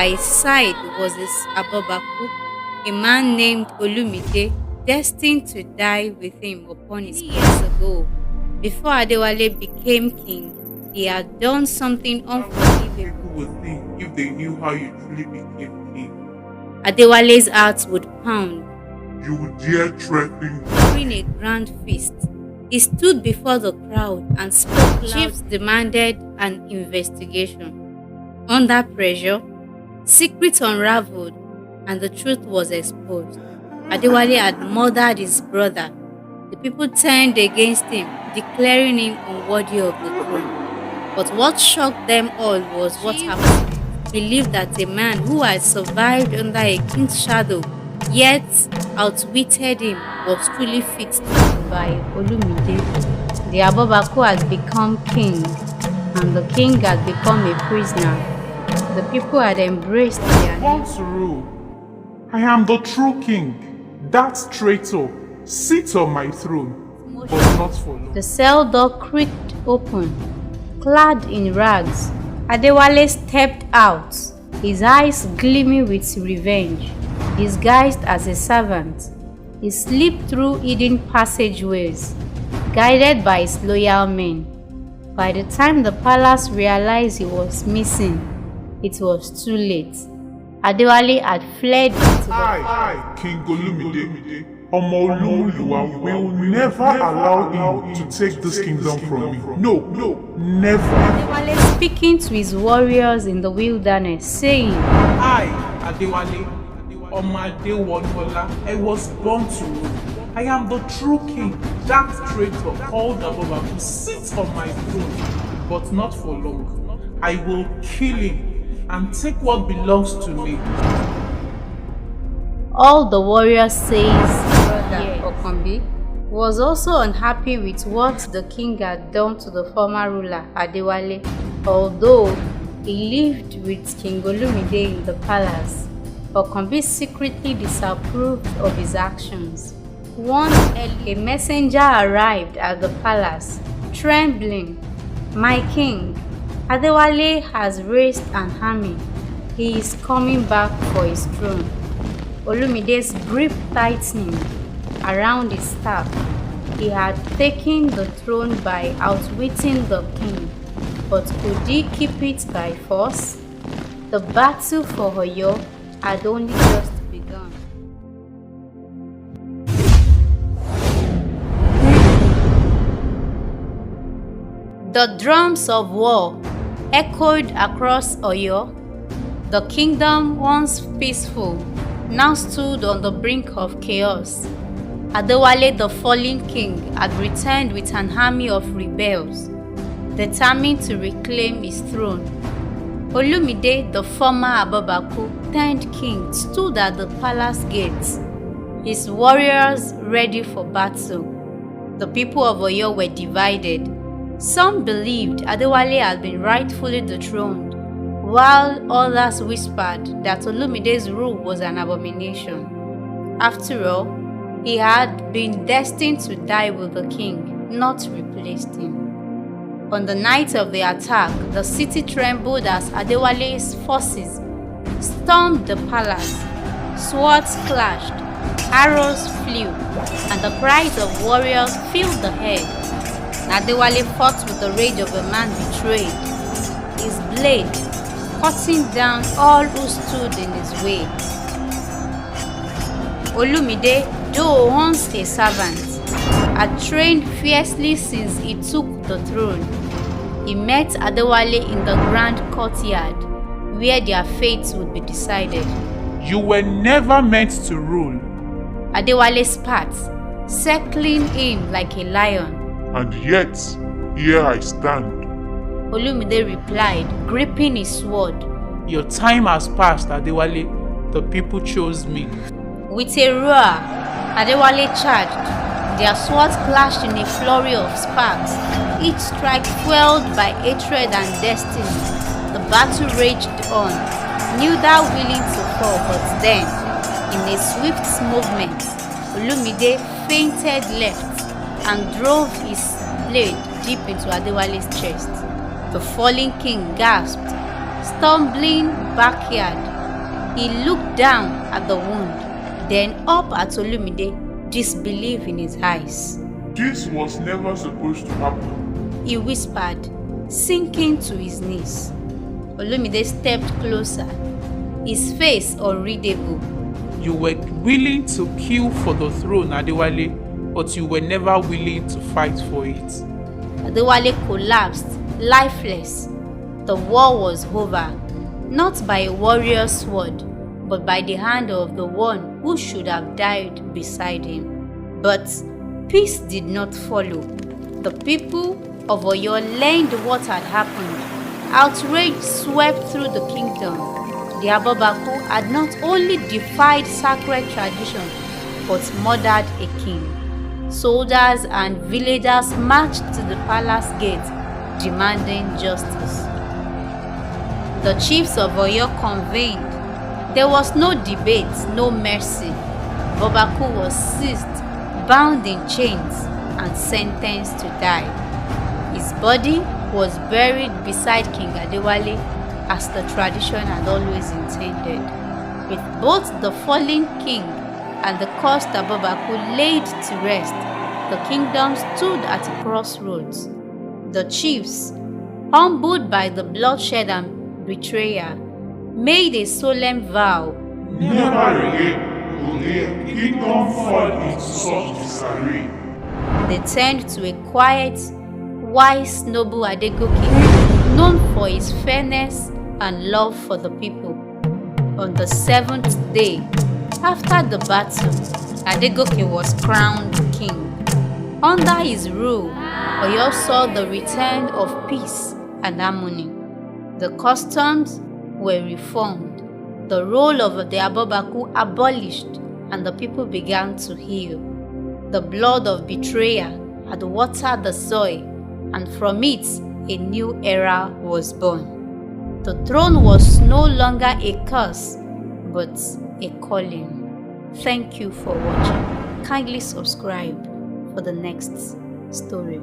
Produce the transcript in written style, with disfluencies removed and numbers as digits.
By his side was his abobaku, a man named Olumide, destined to die with him upon his years ago. Before Adewale became king, he had done something unforgivable. People would think if they knew how you truly became king. Adewale's heart would pound. You would dare threaten During a grand feast, he stood before the crowd and spoke loud. Chiefs demanded an investigation. Under pressure, secrets unraveled and the truth was exposed. Adewale had murdered his brother. The people turned against him, declaring him unworthy of the throne. But what shocked them all was what happened. They believed that a man who had survived under a king's shadow, yet outwitted him, was truly fit to rule. By Olumide, the abobaku had become king, and the king had become a prisoner. The people had embraced their want to rule. I am the true king. That traitor sits on my throne, but not for long. The cell door creaked open. Clad in rags, Adewale stepped out, his eyes gleaming with revenge. Disguised as a servant, he slipped through hidden passageways, guided by his loyal men. By the time the palace realized he was missing, it was too late. Adewale had fled into the I, King Olumide, Omololuwa, will never allow him to take this kingdom from me. No, never. Adewale speaking to his warriors in the wilderness, saying, I, Adewale, Omadewonwola, I was born to rule. I am the true king. That traitor called Abobaku sits on my throne, but not for long. I will kill him and take what belongs to me. All the warriors says brother Okambi was also unhappy with what the king had done to the former ruler Adewale, although he lived with King Olumide in the palace. Okambi secretly disapproved of his actions. One early, a messenger arrived at the palace, trembling. "My king, Adewale has raised an army. He is coming back for his throne." Olumide's grip tightened around his staff. He had taken the throne by outwitting the king, but could he keep it by force? The battle for Oyo had only just begun. The drums of war echoed across Oyo. The kingdom, once peaceful, now stood on the brink of chaos. Adewale, the fallen king, had returned with an army of rebels, determined to reclaim his throne. Olumide, the former abobaku turned king, stood at the palace gates, his warriors ready for battle. The people of Oyo were divided. Some believed Adewale had been rightfully dethroned, while others whispered that Olumide's rule was an abomination. After all, he had been destined to die with the king, not replaced him. On the night of the attack, the city trembled as Adewale's forces stormed the palace. Swords clashed, arrows flew, and the cries of warriors filled the air. Adewale fought with the rage of a man betrayed, his blade cutting down all who stood in his way. Olumide, though once a servant, had trained fiercely since he took the throne. He met Adewale in the grand courtyard, where their fates would be decided. You were never meant to rule. Adewale spat, circling him like a lion. And yet, here I stand. Olumide replied, gripping his sword. Your time has passed, Adewale. The people chose me. With a roar, Adewale charged. Their swords clashed in a flurry of sparks, each strike fueled by hatred and destiny. The battle raged on, neither willing to fall, but then, in a swift movement, Olumide fainted left and drove his blade deep into Adewale's chest. The fallen king gasped, stumbling backward He looked down at the wound, then up at Olumide, disbelief in his eyes. This was never supposed to happen. He whispered, sinking to his knees. Olumide stepped closer, his face unreadable. You were willing to kill for the throne, Adewale, but you were never willing to fight for it. Adewale collapsed, lifeless. The war was over, not by a warrior's sword, but by the hand of the one who should have died beside him. But peace did not follow. The people of Oyo learned what had happened. Outrage swept through the kingdom. The abobaku had not only defied sacred tradition, but murdered a king. Soldiers and villagers marched to the palace gate, demanding justice. The chiefs of Oyo convened. There was no debate, no mercy. Abobaku was seized, bound in chains, and sentenced to die. His body was buried beside King Adewale as the tradition had always intended. With both the fallen king and the cursed Abobaku laid to rest, the kingdom stood at a crossroads. The chiefs, humbled by the bloodshed and betrayal, made a solemn vow. Never again will the kingdom fall into such disarray. They turned to a quiet, wise, noble Adegoke, known for his fairness and love for the people. On the 7th day, after the battle, Adegoke was crowned king. Under his rule, Oyo saw the return of peace and harmony. The customs were reformed, the role of the abobaku abolished, and the people began to heal. The blood of betrayal had watered the soil, and from it a new era was born. The throne was no longer a curse, but a calling. Thank you for watching. Kindly subscribe for the next story.